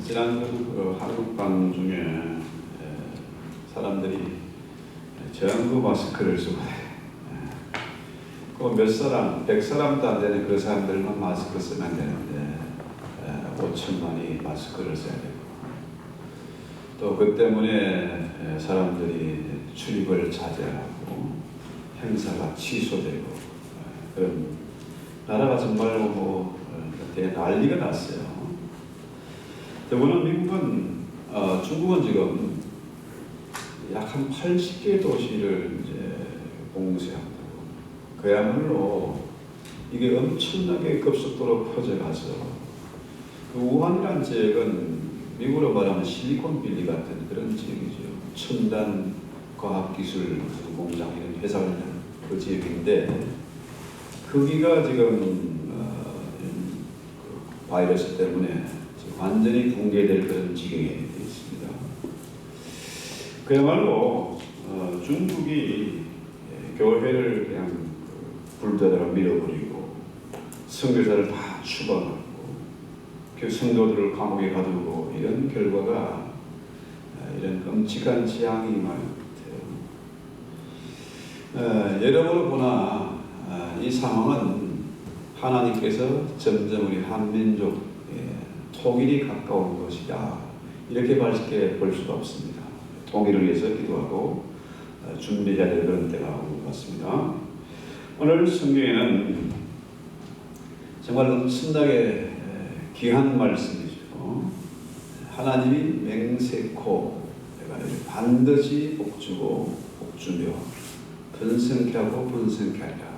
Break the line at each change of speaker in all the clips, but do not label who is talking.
지난주 한국방 중에 사람들이 전부 마스크를 쓰고 그 몇 사람, 100사람도 안 되는 그 사람들만 마스크 쓰면 되는데 5천만이 마스크를 써야 되고 또 그 때문에 사람들이 출입을 자제하고 행사가 취소되고 그런 나라가 정말 되게 난리가 났어요. 더구나 미국은 중국은 지금 약 한 80개 도시를 이제 봉쇄한다고. 그야말로 이게 엄청나게 급속도로 퍼져가서 그 우한이라는 지역은 미국으로 말하면 실리콘밸리 같은 그런 지역이죠. 첨단 과학기술 공장 이런 회사를 하는 그 지역인데 거기가 지금 바이러스 때문에 완전히 붕괴될 그런 지경에 되어 있습니다. 그야말로 중국이 교회를 그냥 불자다가 밀어버리고 선교사를 다 추방하고 그 성도들을 감옥에 가두고 이런 결과가 이런 끔찍한 재앙이 많은 것 같아요. 여러모로 보나 이 상황은 하나님께서 점점 우리 한민족 통일이 가까운 것이다. 이렇게 밝게 볼 수가 없습니다. 통일을 위해서 기도하고 준비해야 될 그런 때가 온 것 같습니다. 오늘 성경에는 정말 엄청나게 귀한 말씀이죠. 하나님이 맹세코 내가 반드시 복주고 복주며 번성케 하고 번성케 하리라.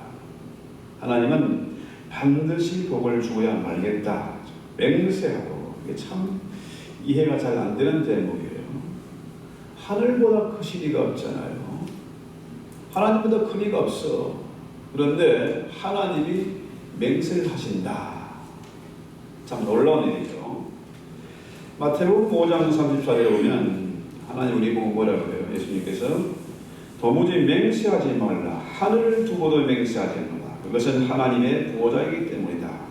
하나님은 반드시 복을 주어야 말겠다. 맹세하고 이게 참 이해가 잘 안 되는 대목이에요. 하늘보다 크신 이가 없잖아요. 하나님보다 큰 이가 없어. 그런데 하나님이 맹세를 하신다. 참 놀라운 일이죠. 마태복음 5장 34절에 보면 하나님 우리 보고 뭐라고 해요? 예수님께서 도무지 맹세하지 말라. 하늘을 두고도 맹세하지 말라. 그것은 하나님의 보호자이기 때문이다.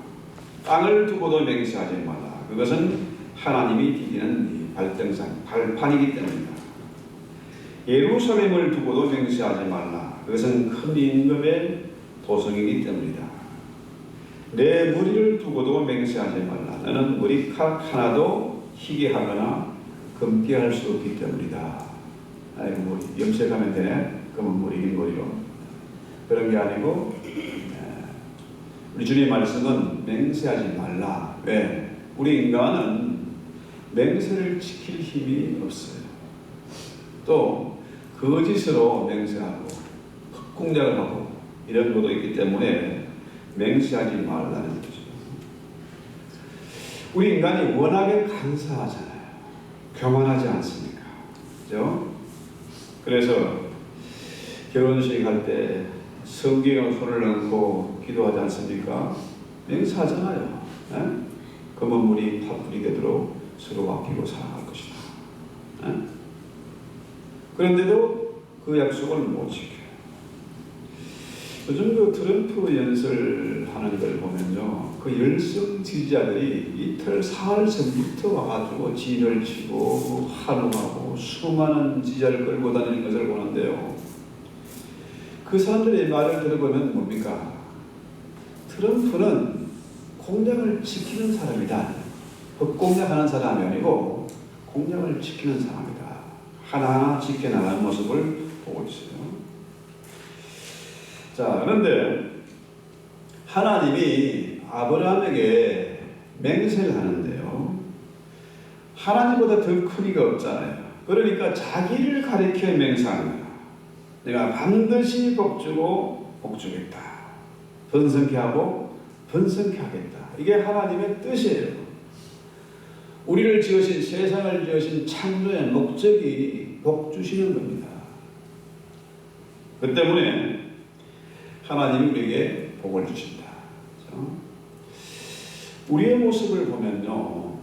땅을 두고도 맹세하지 말라. 그것은 하나님이 디디는 발판이기 때문이다. 예루살렘을 두고도 맹세하지 말라. 그것은 큰 임금의 도성이기 때문이다. 내 머리를 두고도 맹세하지 말라. 너는 머리칼 하나도 희게 하거나 검게 할 수 없기 때문이다. 아이고 염색하면 되네. 검은 머리, 긴 머리로. 그런 게 아니고 우리 주님의 말씀은 맹세하지 말라. 왜? 우리 인간은 맹세를 지킬 힘이 없어요. 또 거짓으로 맹세하고 헛공작을 하고 이런 것도 있기 때문에 맹세하지 말라는 거죠. 우리 인간이 워낙에 간사하잖아요. 교만하지 않습니까? 그죠? 그래서 결혼식 할 때 성경에 손을 얹고 기도하지 않습니까? 맹세하잖아요. 검은 물이 팥불이 되도록 서로 아끼고 사랑할 것이다. 그런데도 그 약속을 못 지켜요. 요즘 그 트럼프 연설하는 걸 보면요, 그 열성 지지자들이 이틀 사흘 전부터 와가지고 진을 치고 환호하고 수많은 지지자를 끌고 다니는 것을 보는데요. 그 사람들의 말을 들어보면 뭡니까? 트럼프는 공약을 지키는 사람이다. 헛공약하는 사람이 아니고 공약을 지키는 사람이다. 하나하나 지켜나가는 모습을 보고 있어요. 자, 그런데 하나님이 아브라함에게 맹세를 하는데요. 하나님보다 더 큰 이가 없잖아요. 그러니까 자기를 가리켜 맹세하는 거야. 내가 반드시 복주고 복주겠다. 번성케 하고 번성케 하겠다. 이게 하나님의 뜻이에요. 우리를 지으신, 세상을 지으신 창조의 목적이 복주시는 겁니다. 그 때문에 하나님이 우리에게 복을 주신다. 우리의 모습을 보면요,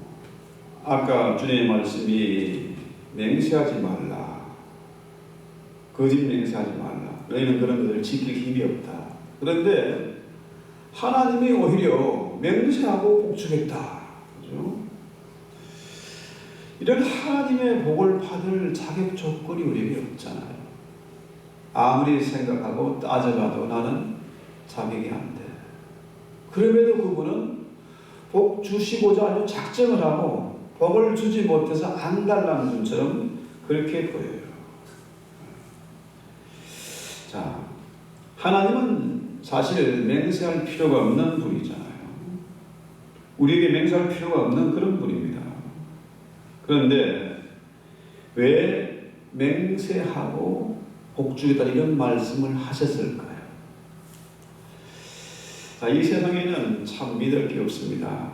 아까 주님의 말씀이 맹세하지 말라, 거짓 맹세하지 말라, 너희는 그런 것을 지킬 힘이 없다. 그런데 하나님이 오히려 맹세하고 복주겠다. 그죠? 이런 하나님의 복을 받을 자격 조건이 우리에게 없잖아요. 아무리 생각하고 따져봐도 나는 자격이 안 돼. 그럼에도 그분은 복 주시고자 아주 작정을 하고 복을 주지 못해서 안 달라는 분처럼 그렇게 보여요. 자, 하나님은 사실 맹세할 필요가 없는 분이잖아요. 우리에게 맹세할 필요가 없는 그런 분입니다. 그런데 왜 맹세하고 복주겠다 이런 말씀을 하셨을까요? 자, 이 세상에는 참 믿을 게 없습니다.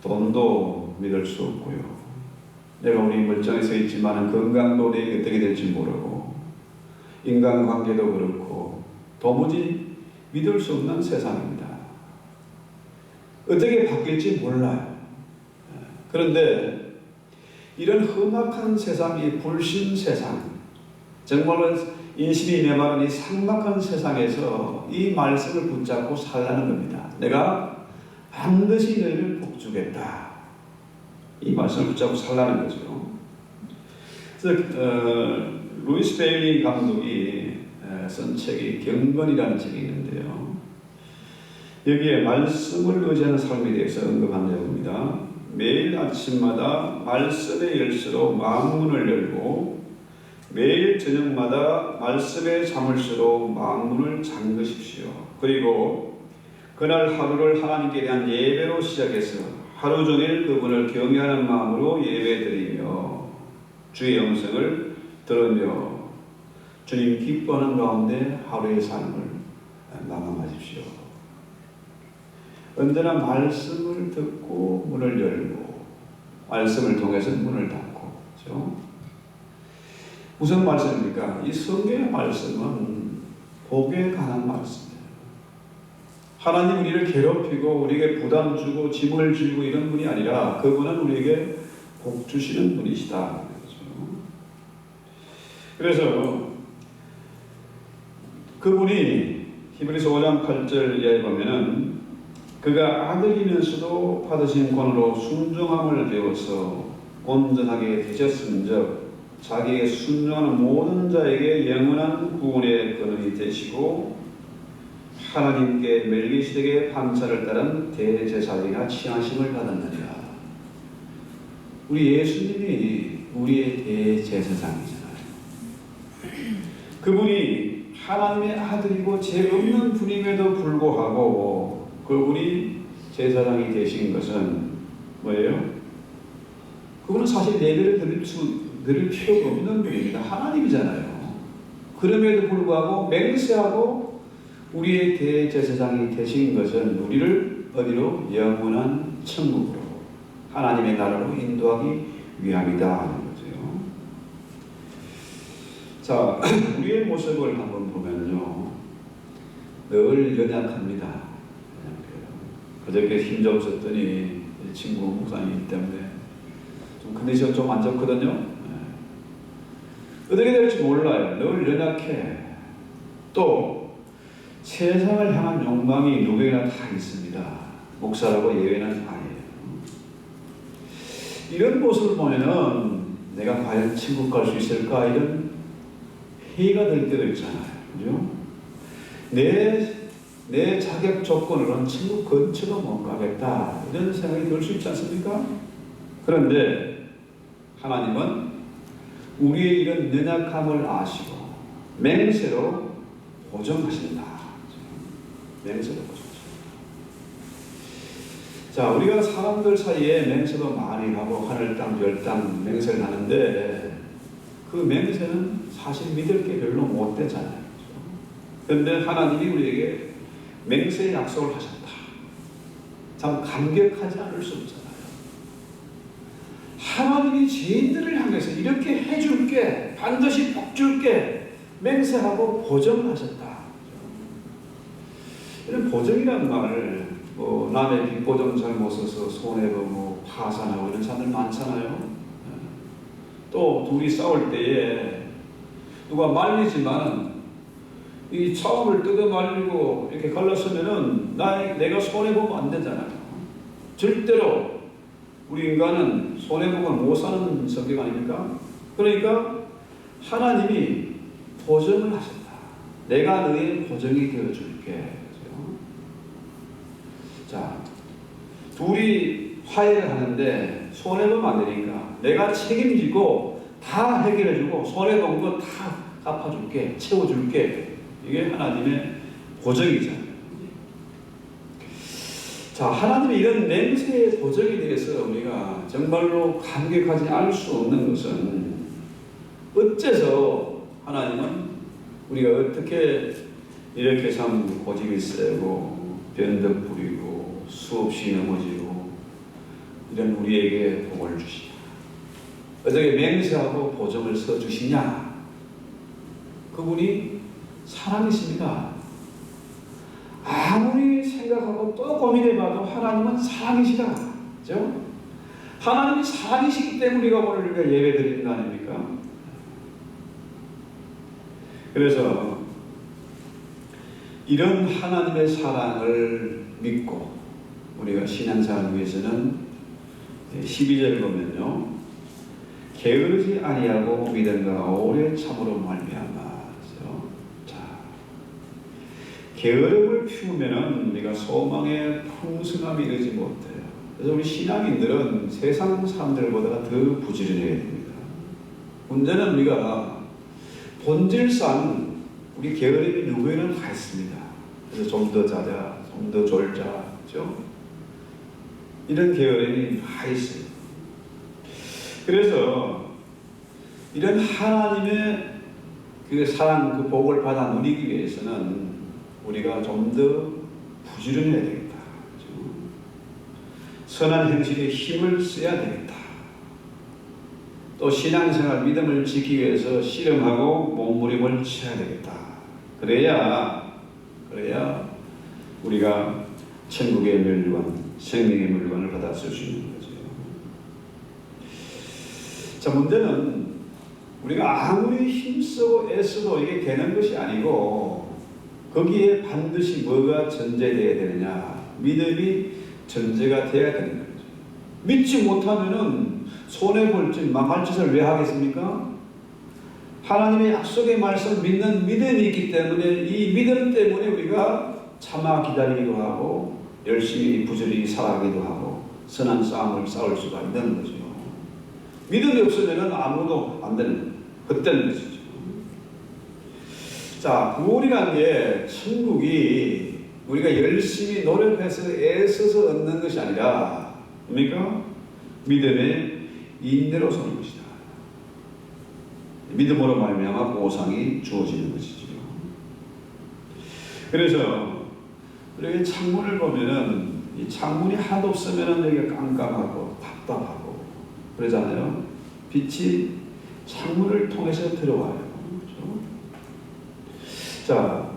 돈도 믿을 수 없고요. 내가 우리 멀쩡히 서 있지만 건강도 내게 어떻게 될지 모르고 인간관계도 그렇고 도무지 믿을 수 없는 세상입니다. 어떻게 바뀔지 몰라요. 그런데 이런 험악한 세상이 불신 세상, 정말로 인신이 메마른 이 삭막한 세상에서 이 말씀을 붙잡고 살라는 겁니다. 내가 반드시 너희를 복주겠다. 이 말씀을 붙잡고 살라는 거죠. 그래서 루이스 베일리 감독이 쓴 책이 경건이라는 책이 있는데요. 여기에 말씀을 의지하는 삶에 대해서 언급한 내용입니다. 매일 아침마다 말씀의 열쇠로 마음문을 열고 매일 저녁마다 말씀의 자물쇠로 마음문을 잠그십시오. 그리고 그날 하루를 하나님께 대한 예배로 시작해서 하루 종일 그분을 경외하는 마음으로 예배드리며 주의 영성을 들으며 주님 기뻐하는 가운데 하루의 삶을 마감하십시오. 언제나 말씀을 듣고 문을 열고 말씀을 통해서 문을 닫고, 그렇죠? 무슨 말씀입니까? 이 성경의 말씀은 복에 관한 말씀이에요. 하나님 우리를 괴롭히고 우리에게 부담 주고 짐을 지고 이런 분이 아니라 그분은 우리에게 복 주시는 분이시다. 그래서 그분이 히브리서 5장 8절 이하에 보면은 그가 아들이면서도 받으신 권으로 순종함을 배워서 온전하게 되셨은즉 자기에게 순종하는 모든 자에게 영원한 구원의 근원이 되시고 하나님께 멜기세덱의 반차를 따른 대제사장이나 칭하심을 받았느니라. 우리 예수님이 우리의 대제사장이잖아요. 그분이 하나님의 아들이고 죄 없는 분임에도 불구하고 그분이 제사장이 되신 것은 뭐예요? 그분은 사실 예배를 드릴 필요가 없는 분입니다. 하나님이잖아요. 그럼에도 불구하고 맹세하고 우리의 대제사장이 되신 것은 우리를 어디로? 영원한 천국으로 하나님의 나라로 인도하기 위함이다 하는 거죠. 자, 우리의 모습을 한번 보면요, 늘 연약합니다. 그저께 힘 좀 썼더니 친구 목사님 때문에 좀 컨디션 좀 안 좋거든요. 어떻게 될지 몰라요. 늘 연약해. 또 세상을 향한 욕망이 누구에게나 다 있습니다. 목사라고 예외는 아니에요. 이런 모습을 보면은 내가 과연 천국 갈 수 있을까 이런 회의가 될 때도 있잖아요. 그죠? 내 자격 조건으로는 천국 근처도 못 가겠다 이런 생각이 들 수 있지 않습니까? 그런데 하나님은 우리의 이런 연약함을 아시고 맹세로 보정하신다. 맹세로 보정하신다. 자, 우리가 사람들 사이에 맹세도 많이 하고 하늘 땅, 별 땅 맹세를 하는데 그 맹세는 사실 믿을 게 별로 못 되잖아요. 그런데 하나님이 우리에게 맹세의 약속을 하셨다. 참 감격하지 않을 수 없잖아요. 하나님이 죄인들을 향해서 이렇게 해줄게, 반드시 복줄게 맹세하고 보정하셨다. 이런 보정이라는 말을 남의 빚보정 잘못 써서 손해보고 파산하고 이런 사람들 많잖아요. 또 둘이 싸울 때에 누가 말리지만 이 처음을 뜯어 말리고 이렇게 갈랐으면은 내가 손해보면 안 되잖아요. 절대로 우리 인간은 손해보고 못 사는 성격 아닙니까? 그러니까 하나님이 보증을 하셨다. 내가 너의 보증이 되어줄게. 자, 둘이 화해를 하는데 손해보면 안 되니까 내가 책임지고 다 해결해주고 손해본 거 다 갚아줄게, 채워줄게. 이게 하나님의 보증이잖아요. 자, 하나님의 이런 맹세의 보증에 대해서 우리가 정말로 감격하지 않을 수 없는 것은 어째서 하나님은 우리가 어떻게 이렇게 참 고집이 세고 변덕 부리고 수없이 넘어지고 이런 우리에게 복을 주시냐, 어떻게 맹세하고 보증을 써주시냐. 그분이 사랑이십니다. 아무리 생각하고 또 고민해봐도 하나님은 사랑이시다. 그죠? 하나님이 사랑이시기 때문에 우리가 오늘 예배 드리는 거 아닙니까? 그래서 이런 하나님의 사랑을 믿고 우리가 신앙생활을 위해서는 12절 보면요, 게으르지 아니하고 믿음과 오래 참으로 말미암아. 자, 게으름을 피우면은 우리가 소망의 풍성함이 이르지 못해요. 그래서 우리 신앙인들은 세상 사람들보다 더 부지런해야 됩니다. 문제는 우리가 본질상 우리 게으름이 누구에는 다 있습니다. 그래서 좀 더 자자, 좀 더 졸자, 그렇죠? 이런 게으름이 다 있어요. 그래서 이런 하나님의 그 사랑, 그 복을 받아 누리기 위해서는 우리가 좀 더 부지런해야 되겠다. 그렇죠? 선한 행실에 힘을 써야 되겠다. 또 신앙생활 믿음을 지키기 위해서 씨름하고 몸부림을 쳐야 되겠다. 그래야 우리가 천국의 멸류관, 생명의 물건을 받아 쓸 수 있는 거죠. 자, 문제는 우리가 아무리 힘쓰고 애써도 이게 되는 것이 아니고 거기에 반드시 뭐가 전제되어야 되느냐, 믿음이 전제가 되어야 되는 거죠. 믿지 못하면은 손해볼 짓, 망할 짓을 왜 하겠습니까? 하나님의 약속의 말씀 믿는 믿음이 있기 때문에 이 믿음 때문에 우리가 참아 기다리기도 하고 열심히 부지런히 살아가기도 하고 선한 싸움을 싸울 수가 있는 거죠. 믿음이 없으면 아무도 안 되는, 헛되는 것이죠. 자, 구원이라는 게 천국이 우리가 열심히 노력해서 애써서 얻는 것이 아니라 뭡니까? 믿음의 인내로 서는 것이다. 믿음으로 말미암아 보상이 주어지는 것이죠. 그래서 우리가 창문을 보면은 이 창문이 하나도 없으면은 여기가 깜깜하고 답답하고 그러잖아요. 빛이 창문을 통해서 들어와요. 그렇죠? 자,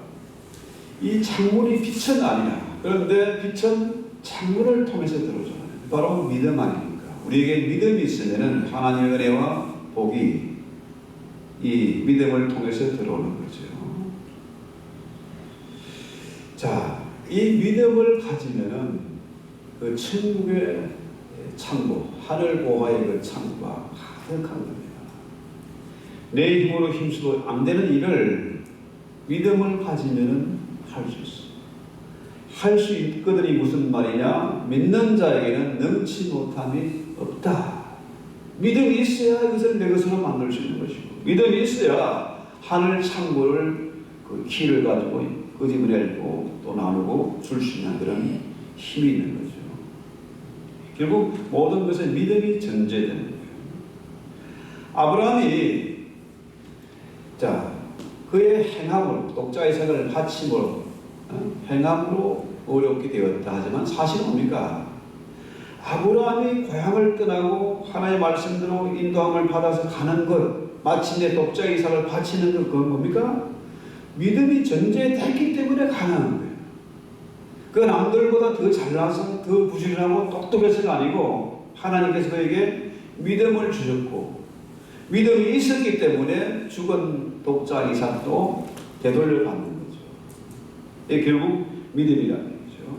이 창문이 빛은 아니야. 그런데 빛은 창문을 통해서 들어오잖아요. 바로 믿음 아닙니까? 우리에게 믿음이 있으면은 하나님의 은혜와 복이 이 믿음을 통해서 들어오는 거죠. 자, 이 믿음을 가지면은 그 천국의 창고, 하늘 보화의 그 창고가 가득한 겁니다. 내 힘으로 힘써도 안 되는 일을 믿음을 가지면은 할 수 있어. 할 수 있거든이 무슨 말이냐? 믿는 자에게는 능치 못함이 없다. 믿음이 있어야 이것을 내 것으로 만들 수 있는 것이고, 믿음이 있어야 하늘 창고를 그 키를 가지고 끄집어내고 또 나누고 줄 수 있는 그런 힘이 있는 거죠. 결국 모든 것에 믿음이 전제되는 거예요. 아브라함이 자, 그의 행함으로, 독자의 생을 바침으로 행함으로 어렵게 되었다 하지만 사실은 뭡니까? 아브라함이 고향을 떠나고 하나님의 말씀대로 인도함을 받아서 가는 것, 마침내 독자 이삭을 바치는 것, 그건 뭡니까? 믿음이 전제됐기 때문에 가능한 거예요. 그 남들보다 더 잘나서 더 부지런하고 똑똑해서가 아니고 하나님께서 그에게 믿음을 주셨고 믿음이 있었기 때문에 죽은 독자 이삭도 되돌려 받는 거죠. 이게 결국 믿음이라는 거죠.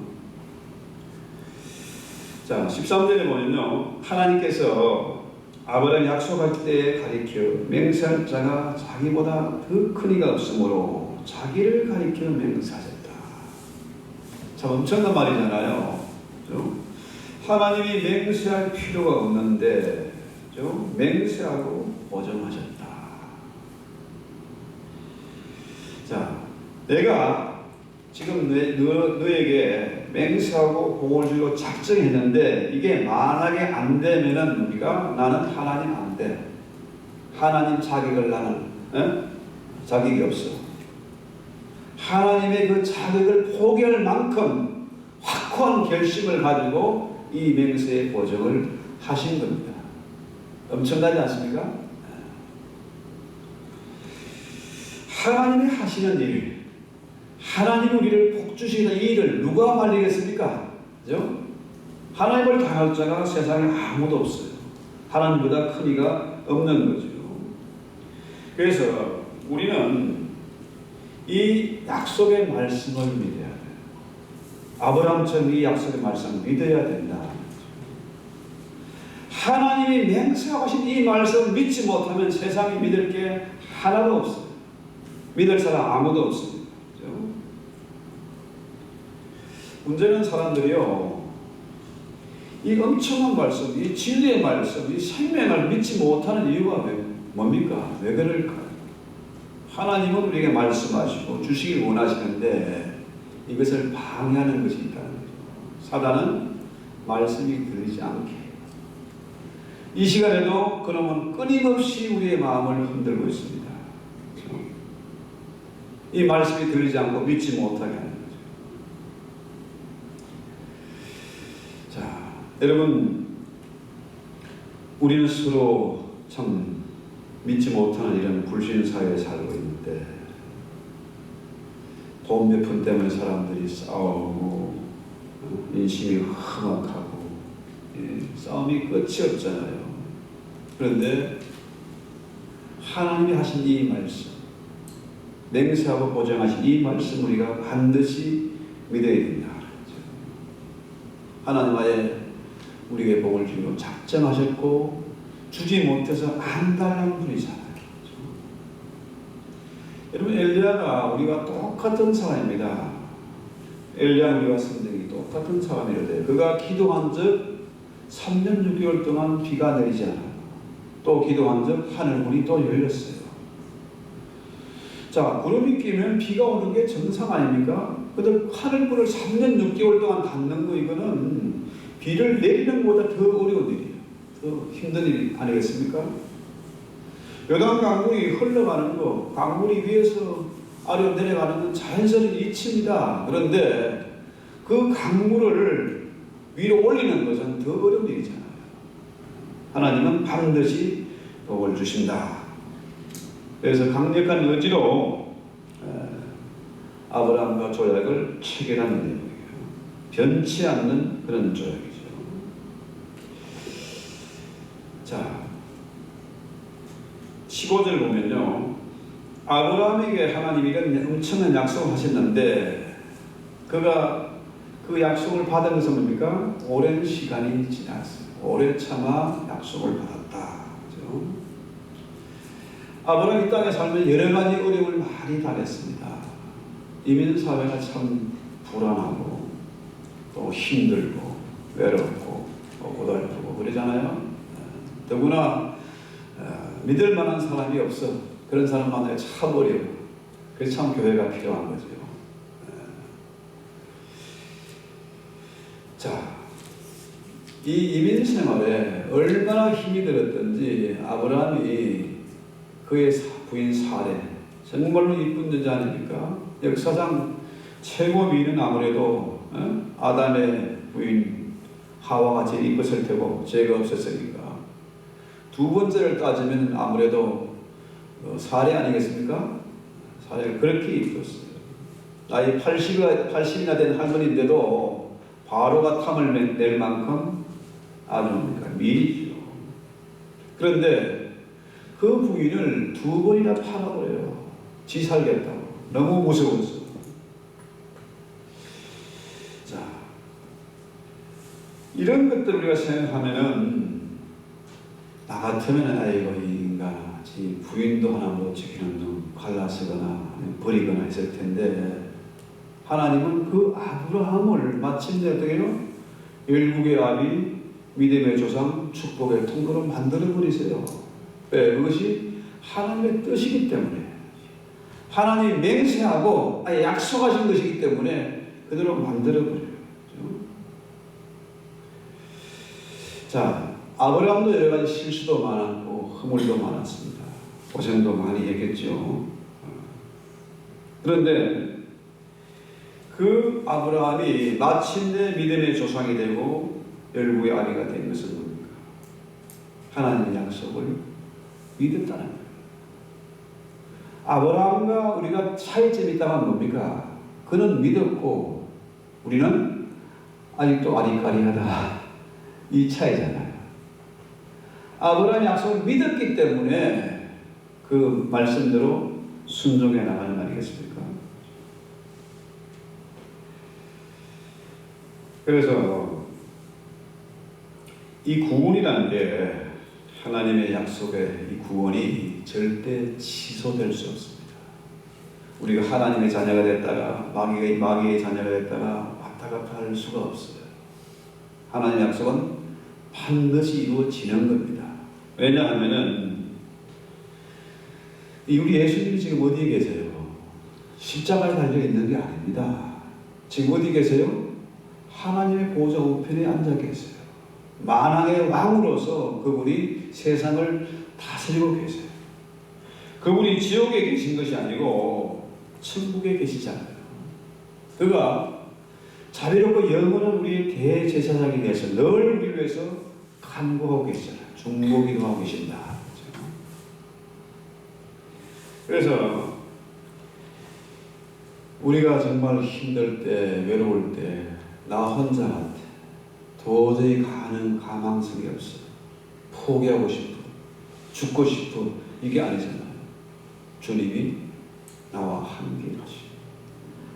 자, 13절에 보면요, 하나님께서 아브라함 약속할 때 가리켜 맹세할 자가 자기보다 더 큰 이가 없으므로 자기를 가리켜 맹세하셨다. 참 엄청난 말이잖아요. 그렇죠? 하나님이 맹세할 필요가 없는데, 그렇죠? 맹세하고 보정하셨다. 자, 내가 지금 너에게 맹세하고 복을 주기로 작정했는데 이게 만약에 안 되면은 우리가 나는 하나님 안 돼. 하나님 자격을 나는 자격이 없어. 하나님의 그 자격을 포기할 만큼 확고한 결심을 가지고 이 맹세의 보정을 하신 겁니다. 엄청나지 않습니까? 하나님이 하시는 일, 하나님 우리를 복주시는 이 일을 누가 말리겠습니까? 그죠? 하나님을 당할 자가 세상에 아무도 없어요. 하나님보다 큰 이가 없는 거죠. 그래서 우리는 이 약속의 말씀을 믿어야 돼요. 아브라함처럼 이 약속의 말씀을 믿어야 된다. 하나님이 맹세하신 이 말씀을 믿지 못하면 세상에 믿을 게 하나도 없어요. 믿을 사람 아무도 없습니다. 그렇죠? 문제는 사람들이요, 이 엄청난 말씀, 이 진리의 말씀, 이 생명을 믿지 못하는 이유가 뭡니까? 왜 그럴까요? 하나님은 우리에게 말씀하시고 주시길 원하시는데 이것을 방해하는 것이 있다는 거죠. 사단은 말씀이 들리지 않게. 이 시간에도 그놈은 끊임없이 우리의 마음을 흔들고 있습니다. 이 말씀이 들리지 않고 믿지 못하게 하는 거죠. 자, 여러분, 우리는 서로 참 믿지 못하는 이런 불신사회에 살고 있는데 돈 몇 푼 때문에 사람들이 싸우고 인심이 험악하고 싸움이 끝이 없잖아요. 그런데 하나님이 하신 이 말씀, 맹세하고 보장하신 이 말씀 우리가 반드시 믿어야 된다. 하나님 아예 우리에게 복을 주기로 작정하셨고 주지 못해서 안 달라는 분이잖아요. 여러분, 엘리야가 우리가 똑같은 사람입니다. 엘리야 우리와 성경이 똑같은 사람이라요. 그가 기도한 적 3년 6개월 동안 비가 내리지 않아요. 또 기도한 적 하늘문이 또 열렸어요. 자, 구름이 끼면 비가 오는 게 정상 아닙니까? 근데 하늘문을 3년 6개월 동안 닫는 거, 이거는 비를 내리는 것보다 더 어려운 일이에요. 더 힘든 일 아니겠습니까? 요단 강물이 흘러가는 거, 강물이 위에서 아래로 내려가는 건 자연스러운 이치입니다. 그런데 그 강물을 위로 올리는 것은 더 어려운 일이잖아요. 하나님은 반드시 복을 주신다. 그래서 강력한 의지로 아브라함과 조약을 체결하는 내용이에요. 변치 않는 그런 조약이죠. 자, 15절 보면요, 아브라함에게 하나님이 이런 엄청난 약속을 하셨는데 그가 그 약속을 받은 것은 뭡니까? 오랜 시간이 지났어요. 오래 참아 약속을 받았다. 그렇죠? 아브라함이 이 땅에 살면 여러 가지 어려움을 많이 당했습니다. 이민사회가 참 불안하고 또 힘들고 외롭고 고달프고 그러잖아요. 더구나 믿을 만한 사람이 없어. 그런 사람 만나기 참 어려워. 그래서 참 교회가 필요한 거죠. 자, 이 이민 생활에 얼마나 힘이 들었던지 아브라함이 그의 부인 사레, 정말로 이쁜 여자 아닙니까? 역사상 최고 미인은 아무래도 아담의 부인 하와가 제일 이뻤을 테고 죄가 없었으니까. 두 번째를 따지면 아무래도 사레 아니겠습니까? 사레가 그렇게 이뻤어요. 나이 80이나 된 할머니인데도 바로가 탐을 낼 만큼 아주 미리죠. 그런데 그 부인을 두 번이나 팔아버려요. 지 살겠다고. 너무 무서웠어. 자, 이 이런 것들 우리가 생각하면은 나 같으면 아이고 이 인간 지 부인도 하나 못 지키는 놈 갈라서거나 버리거나 했을 텐데 하나님은 그 아브라함을 마침내 어떻게 해요? 열국의 아비 믿음의 조상 축복의 통로로 만들어 버리세요. 왜? 그것이 하나님의 뜻이기 때문에 하나님이 맹세하고 약속하신 것이기 때문에 그대로 만들어 버려요. 자, 아브라함도 여러 가지 실수도 많았고 허물도 많았습니다. 고생도 많이 했겠죠. 그런데 그 아브라함이 마침내 믿음의 조상이 되고 열국의 아비가 된 것은 뭡니까? 하나님의 약속을 믿었다는 거예요. 아브라함과 우리가 차이점이 있다면 뭡니까? 그는 믿었고 우리는 아직도 아리까리하다. 이 차이잖아요. 아브라함이 약속을 믿었기 때문에 그 말씀대로 순종해 나가는 말이겠습니까? 그래서 이 구원이라는 게 하나님의 약속의 이 구원이 절대 취소될 수 없습니다. 우리가 하나님의 자녀가 됐다가 마귀의 자녀가 됐다가 왔다 갔다 할 수가 없어요. 하나님의 약속은 반드시 이루어지는 겁니다. 왜냐하면은 우리 예수님이 지금 어디에 계세요? 십자가에 달려 있는 게 아닙니다. 지금 어디 계세요? 하나님의 보좌 우편에 앉아 계세요. 만왕의 왕으로서 그분이 세상을 다스리고 계세요. 그분이 지옥에 계신 것이 아니고 천국에 계시잖아요. 그가 자비롭고 영원한 우리의 대제사장이 돼서 늘 우리를 위해서 간구하고 계시잖아요. 중보기도 하고 계신다. 그래서 우리가 정말 힘들 때, 외로울 때, 나 혼자 같아. 도저히 가는 가망성이 없어. 포기하고 싶어. 죽고 싶어. 이게 아니잖아요. 주님이 나와 함께 하시고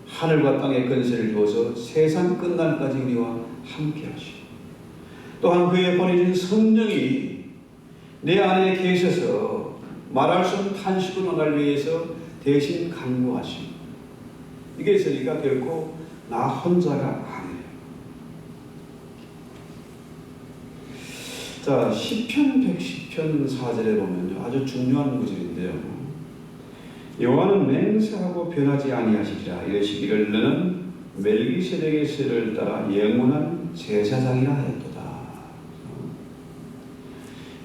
하늘과 땅의 권세를 주어서 세상 끝날까지 우리와 함께 하시고 또한 그의 보내진 성령이 내 안에 계셔서 말할 수 없는 탄식으로 날 위해서 대신 간구하시고 이게 있으니까 결코 나 혼자가 아니에요. 자, 시편 110편 4절에 보면요, 아주 중요한 구절인데요. 여호와는 맹세하고 변하지 아니하시리라. 이르시기를 너는 멜기세덱의 세를 따라 영원한 제사장이라 하였도다.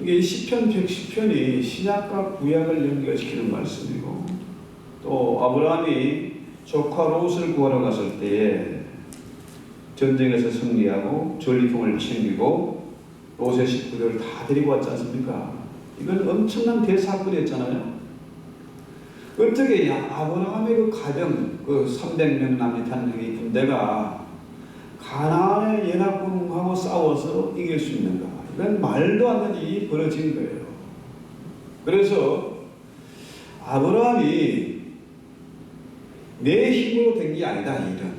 이게 시편 110편이 신약과 구약을 연결시키는 말씀이고 또 아브라함이 조카 롯을 구하러 갔을 때에 전쟁에서 승리하고 전리품을 챙기고 롯의 식구들을 다 데리고 왔지 않습니까? 이건 엄청난 대사건이었잖아요. 어떻게 아브라함의 그 가정, 그 300명 남짓한 군대가 가나안의 연합군하고 싸워서 이길 수 있는가? 이건 말도 안 되는 일이 벌어진 거예요. 그래서 아브라함이 내 힘으로 된 게 아니다, 이런.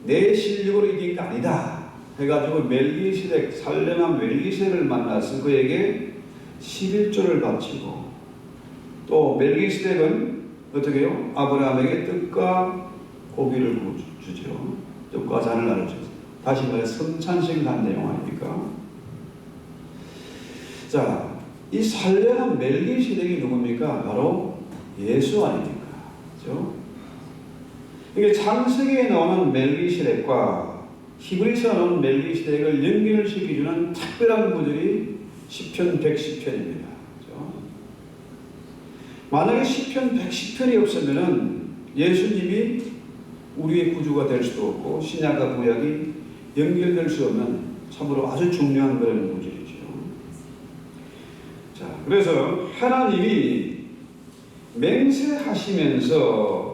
내 실력으로 이긴 게 아니다. 해가지고 멜기세덱, 살렘한 멜기세덱을 만나서 그에게 11조를 바치고 또 멜기세덱은 어떻게 해요? 아브라함에게 떡과 고기를 주죠. 떡과 잔을 나눠주죠. 다시 말해 성찬식을 한 내용 아닙니까? 자, 이 살렘한 멜기세덱이 누굽니까? 바로 예수 아닙니까? 그렇죠? 이게 창세기에 나오는 멜기세덱과 히브리서에 나오는 멜기세덱을 연결시켜주는 특별한 구절이 시편 110편입니다. 만약에 시편 110편이 없으면은 예수님이 우리의 구주가 될 수도 없고 신약과 구약이 연결될 수 없는 참으로 아주 중요한 그런 구절이죠. 자, 그래서 하나님이 맹세하시면서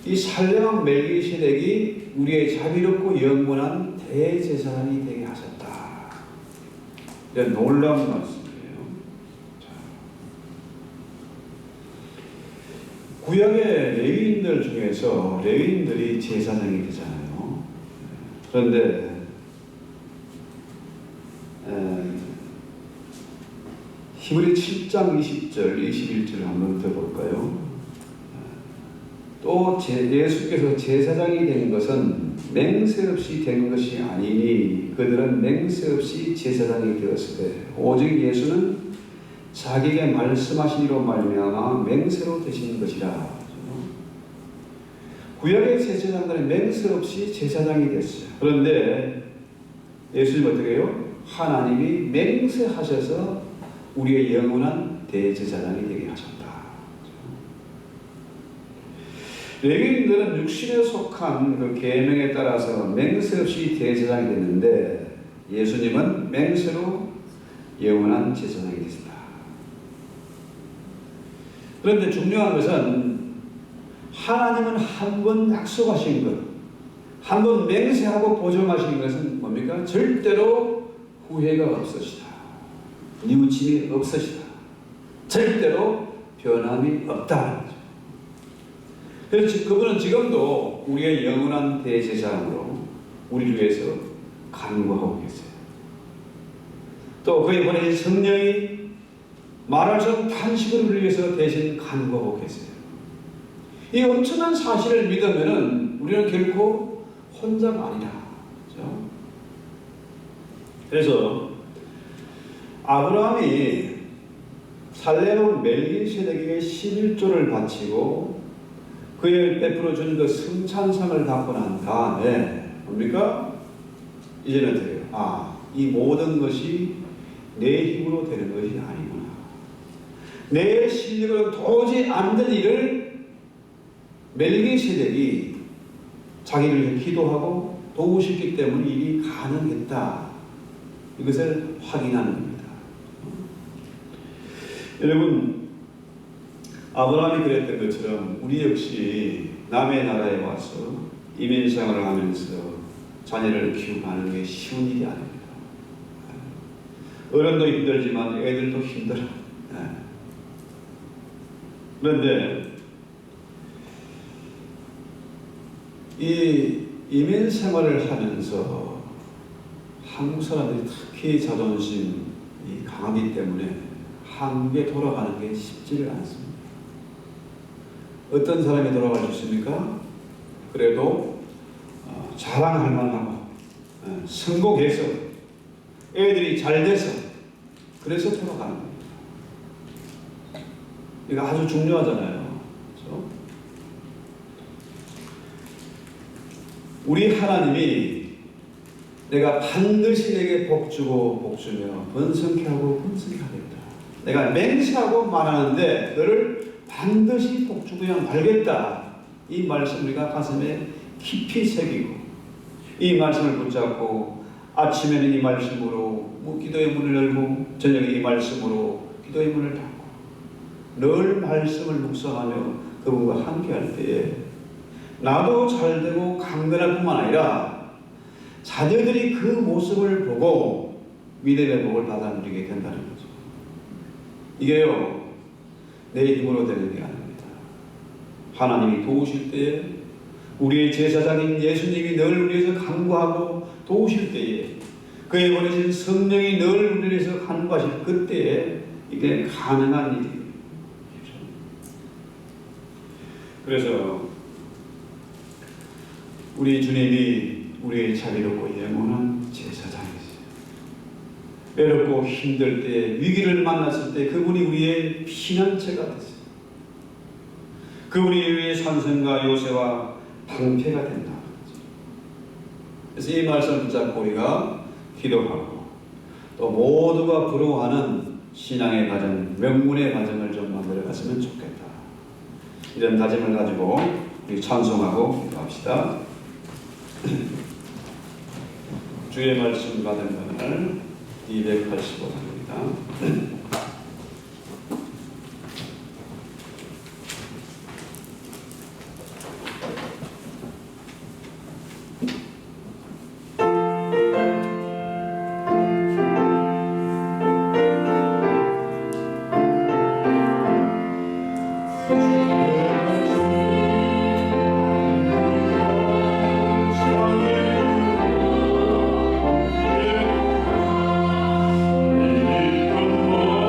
이 살렘한 멜기세덱이 우리의 자비롭고 영원한 대제사장이 되게 하셨다. 이런 놀라운 말씀. 구약의 레위인들 중에서 레위인들이 제사장이 되잖아요. 그런데 히브리 7장 20절, 21절 한번 더 볼까요? 또 예수께서 제사장이 된 것은 맹세 없이 된 것이 아니니 그들은 맹세 없이 제사장이 되었으되 오직 예수는 자기에게 말씀하시니로 말미암아 맹세로 되신 것이라. 구약의 제사장들은 맹세 없이 제사장이 됐어요. 그런데 예수님 어떻게 해요? 하나님이 맹세하셔서 우리의 영원한 대제사장이 되게 하셨다. 레위인들은 육신에 속한 그 계명에 따라서 맹세 없이 대제사장이 됐는데 예수님은 맹세로 영원한 제사장이 되셨다. 그런데 중요한 것은 하나님은 한 번 약속하신 것, 한 번 맹세하고 보증하신 것은 뭡니까? 절대로 후회가 없으시다. 뉘우침이 없으시다. 절대로 변함이 없다. 그래서 그분은 지금도 우리의 영원한 대제사장으로 우리를 위해서 간구하고 계세요. 또 그의 보내신 성령이 말할 수 없는 탄식을 우리를 위해서 대신 간구하고 계세요. 이 엄청난 사실을 믿으면 우리는 결코 혼자가 아니라. 그렇죠? 그래서 아브라함이 살레몬 멜기세덱에게 11조를 바치고 그에 베풀어 준 그 승찬상을 받고 난 다음에 뭡니까? 이제는 어떻게 해요? 이 모든 것이 내 힘으로 되는 것이 아니구나. 내 실력으로 도저히 안 된 일을 멜기세덱이 자기를 기도하고 도우셨기 때문에 일이 가능했다. 이것을 확인하는 겁니다. 여러분, 아브라함이 그랬던 것처럼 우리 역시 남의 나라에 와서 이민생활을 하면서 자녀를 키우는 게 쉬운 일이 아닙니다. 어른도 힘들지만 애들도 힘들어요. 그런데 이 이민 생활을 하면서 한국 사람들이 특히 자존심이 강하기 때문에 한국에 돌아가는 게 쉽지를 않습니다. 어떤 사람이 돌아갈 수 있습니까? 그래도 자랑할 만하고 성공해서 애들이 잘 돼서 그래서 돌아가는 겁니다. 이거 아주 중요하잖아요. 그렇죠? 우리 하나님이 내가 반드시 내게 복주고 복주며 번성케 하고 번성케 하겠다. 내가 맹세하고 말하는데 너를 반드시 복주고야 말겠다. 이 말씀 우리가 가슴에 깊이 새기고 이 말씀을 붙잡고 아침에는 이 말씀으로 기도의 문을 열고 저녁에 이 말씀으로 기도의 문을 닫고 늘 말씀을 묵상하며 그분과 함께할 때에 나도 잘되고 강건할 뿐만 아니라 자녀들이 그 모습을 보고 믿음의 복을 받아 누리게 된다는 거죠. 이게요, 내 힘으로 되는 게 아닙니다. 하나님이 도우실 때에 우리의 제사장인 예수님이 늘 우리에서 간구하고 도우실 때에 그의 보내신 성령이 늘 우리를 위해서 간구하실 그때에 이게 가능한 일이에요. 그래서 우리 주님이 우리의 자비롭고 영원한 제사장이세요. 외롭고 힘들 때, 위기를 만났을 때 그분이 우리의 피난처가 되세요. 그분이 우리의 산성과 요새와 방패가 된다. 그래서 이 말씀을 붙잡고 우리가 기도하고 또 모두가 부러워하는 신앙의 과정, 명문의 과정을 좀 만들어갔으면 좋겠다. 이런 다짐을 가지고 우리 찬송하고 기도합시다. 주의 말씀 받은 번을 285장입니다.
Oh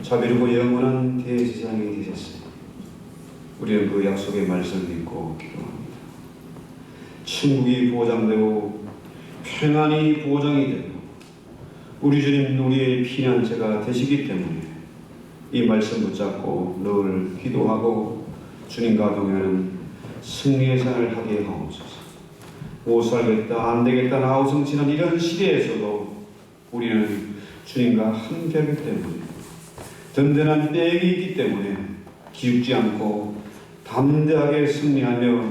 자비르고 영원한 대제사장이 되셨습니다. 우리는 그 약속의 말씀을 믿고 기도합니다. 천국이 보장되고 평안이 보장이 되고 우리 주님 우리의 피난처가 되시기 때문에 이 말씀 붙잡고 늘 기도하고 주님과 동행하는 승리의 생활을 하게 하옵소서. 못 살겠다 안되겠다 나우성치는 이런 시대에서도 우리는 주님과 함께하기 때문에 든든한 떼역이 있기 때문에 기죽지 않고 담대하게 승리하며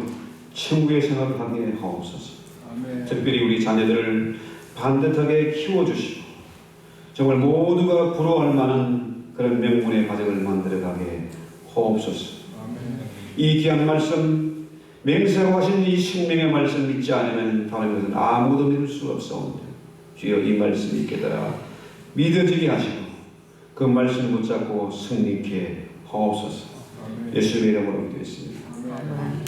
천국의 생활을 하게 하옵소서.
아멘.
특별히 우리 자녀들을 반듯하게 키워주시고 정말 모두가 부러워할 만한 그런 명문의 가정을 만들어가게 하옵소서.
아멘.
이 귀한 말씀 맹세하고 하신 이 생명의 말씀 믿지 않으면 다른 것은 아무도 믿을 수 없사옵니다. 주여 이 말씀이 깨달아 믿어지게 하시고 그 말씀 붙잡고 승리케 하옵소서. 예수의 이름으로 기도했습니다.
아멘.